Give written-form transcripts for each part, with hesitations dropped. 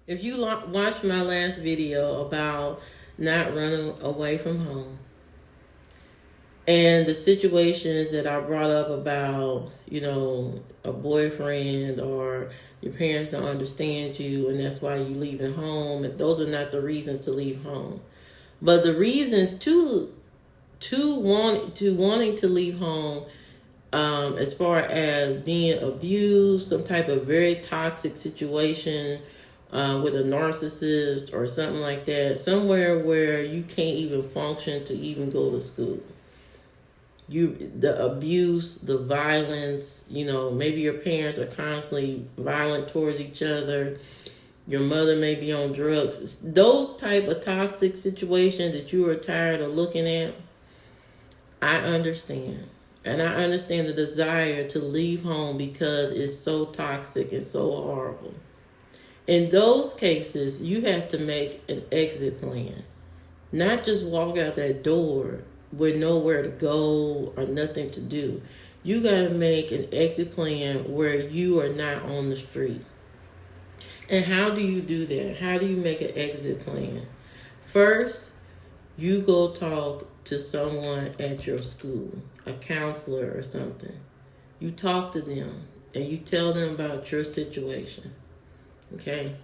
If you watched my last video about not running away from home and the situations that I brought up about, a boyfriend or your parents don't understand you and that's why you leaving home, and those are not the reasons to leave home. But the reasons to wanting to leave home, as far as being abused, some type of very toxic situation with a narcissist or something like that, somewhere where you can't even function to even go to school. The abuse, the violence, maybe your parents are constantly violent towards each other. Your mother may be on drugs. Those type of toxic situations that you are tired of looking at, I understand. And I understand the desire to leave home because it's so toxic and so horrible. In those cases, you have to make an exit plan. Not just walk out that door with nowhere to go or nothing to do. You got to make an exit plan where you are not on the street. And how do you do that? How do you make an exit plan? First, you go talk to someone at your school, a counselor or something. You talk to them and you tell them about your situation. Okay?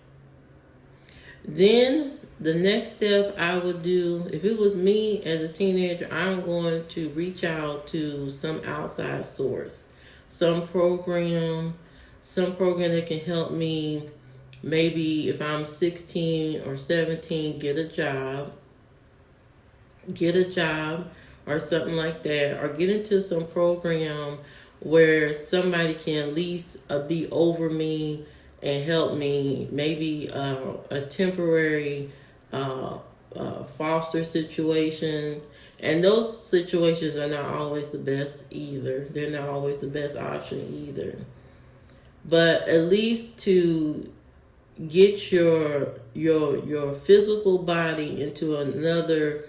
Then the next step I would do, if it was me as a teenager, I'm going to reach out to some outside source, some program that can help me. Maybe if I'm 16 or 17, get a job or something like that, or get into some program where somebody can at least be over me and help me. Maybe a temporary foster situation. And those situations are not always the best either. They're not always the best option either. But at least to get your physical body into another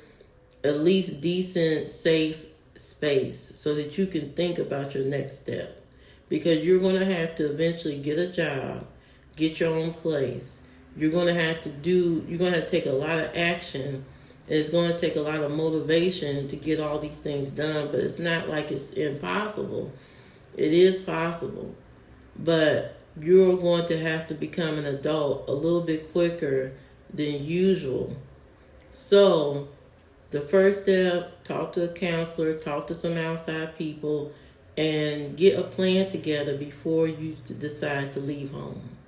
at least decent, safe space so that you can think about your next step. Because you're going to have to eventually get a job, get your own place. You're going to have to take a lot of action. And it's going to take a lot of motivation to get all these things done. But it's not like it's impossible. It is possible. But you're going to have to become an adult a little bit quicker than usual. So the first step, talk to a counselor, talk to some outside people, and get a plan together before you decide to leave home.